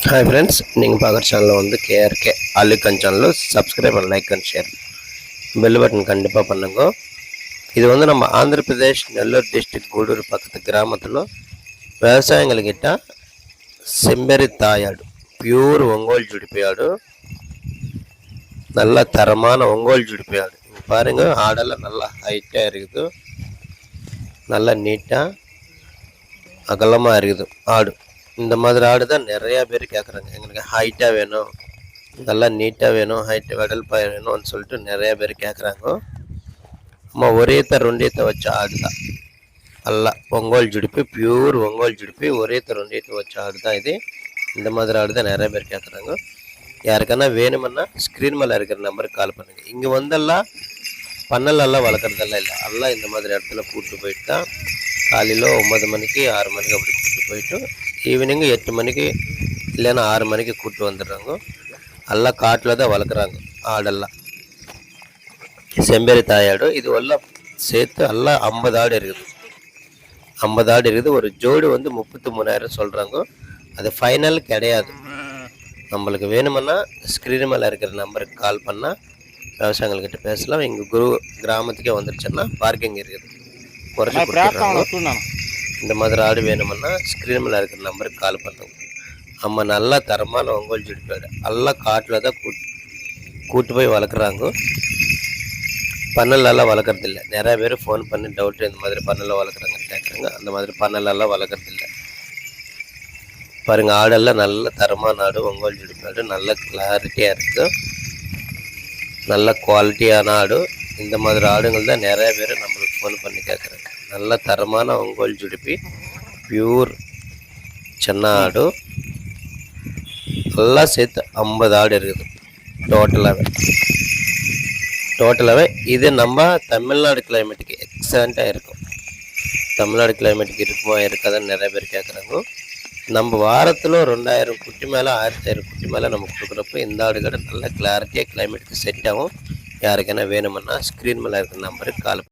Hi friends, நீங்கள் பார்க்குற சேனலில் வந்து கேஆர்கே அழுக்கன் சேனலில் subscribe and like and share bell button கண்டிப்பாக பண்ணுங்க. இது வந்து நம்ம ஆந்திர பிரதேஷ் நெல்லூர் டிஸ்ட்ரிக்ட் கூடூர் பக்கத்து கிராமத்தில் விவசாயிகள்கிட்ட செம்பெரி தாயாடு பியூர் ஒங்கோல் ஜுடிப்பி ஆடு, நல்ல தரமான ஒங்கோல் ஜுடிப்பி ஆடு. பாருங்கள், ஆடெல்லாம் நல்லா ஹைட்டாக இருக்குது, நல்லா நீட்டாக அகலமாக இருக்குது ஆடு. இந்த மாதிரி ஆடு தான் நிறையா பேர் கேட்குறாங்க. எங்களுக்கு ஹைட்டாக வேணும், நல்லா நீட்டாக வேணும், ஹைட்டு வெடல்பாய் வேணும்னு சொல்லிட்டு நிறையா பேர் கேட்குறாங்க. நம்ம ஒரே ரெண்டேத்த வச்ச ஆடு தான், நல்லா ஒங்கோல் ஜுடிப்பு, பியூர் ஒங்கோல் ஜுடிப்பு, ஒரே ரெண்டேத்த வச்ச ஆடு தான் இது. இந்த மாதிரி ஆடு தான் நிறைய பேர் கேட்குறாங்க. யாருக்கானா வேணுமென்னா ஸ்க்ரீன் மேலே இருக்கிற நம்பருக்கு கால் பண்ணுங்கள். இங்கே வந்தெல்லாம் பண்ணலெல்லாம் வளர்க்குறதெல்லாம் இல்லை, எல்லாம் இந்த மாதிரி இடத்துல கூப்பிட்டு போயிட்டு தான் காலையில் 9 மணிக்கு 6 மணிக்கு அப்படி கூப்பிட்டு போயிட்டு ஈவினிங்கு 8 மணிக்கு இல்லைன்னா 6 மணிக்கு கூப்பிட்டு வந்துடுறாங்க. எல்லாம் காட்டில் தான் வளர்க்குறாங்க ஆடெல்லாம். செம்பேரி தாயாடு இது எல்லாம் சேர்த்து எல்லாம் 50 ஆடு இருக்குது. 50 ஆடு இருக்குது. ஒரு ஜோடு வந்து 33,000 சொல்கிறாங்க. அது ஃபைனல் கிடையாது. நம்மளுக்கு வேணுமென்னா ஸ்க்ரீன் மேலே இருக்கிற நம்பருக்கு கால் பண்ணால் விவசாயிகள்கிட்ட பேசலாம். எங்கள் கிராமத்துக்கே வந்துடுச்சுன்னா பார்க்கிங் இருக்குது, குறைச்சி கொடுத்துட்றாங்க. இந்த மாதிரி ஆடு வேணுமென்னா ஸ்க்ரீன் மேலே இருக்கிற நம்பருக்கு கால் பண்ணுங்க. நம்ம நல்லா தரமான ஒங்கோல் ஜுடிப்பாடு எல்லாம் காட்டில் தான் கூட்டு போய் வளர்க்குறாங்க. பண்ணலெல்லாம் வளர்க்குறதில்ல. நிறையா பேர் ஃபோன் பண்ணி டவுட்டு இந்த மாதிரி பண்ணல வளர்க்குறாங்கன்னு கேட்குறாங்க. அந்த மாதிரி பண்ணலெல்லாம் வளர்க்குறதில்ல. பாருங்கள், ஆடெல்லாம் நல்ல தரமான ஆடு, ஒங்கோல் ஜுடிப்பாடு, நல்ல கிளாரிட்டியாக இருக்குது, நல்ல குவாலிட்டியான ஆடு. இந்த மாதிரி ஆடுங்கள் தான் நிறைய பேர் நம்மளுக்கு ஃபோன் பண்ணி கேட்குறாங்க. நல்ல தரமான ஒங்கோல் ஜுடிப்பி, பியூர் சென்ன ஆடு, எல்லாம் சேர்த்து 50 ஆடு இருக்குது டோட்டலாகவே. இது நம்ம தமிழ்நாடு கிளைமேட்டுக்கு எக்ஸலண்ட்டாக இருக்கும். தமிழ்நாடு கிளைமேட்டுக்கு இருக்குமா இருக்காதுன்னு நிறைய பேர் கேட்குறாங்க. நம்ம வாரத்தில் 2000 குட்டி மேலே 1000 குட்டி மேலே நம்ம கொடுக்குறப்ப இந்த ஆடுகளை நல்ல கிளாரிட்டியாக கிளைமேட்டுக்கு செட் ஆகும். யாருக்கேனா வேணுமென்னா ஸ்க்ரீன் மேலே இருக்கிற நம்பருக்கு கால்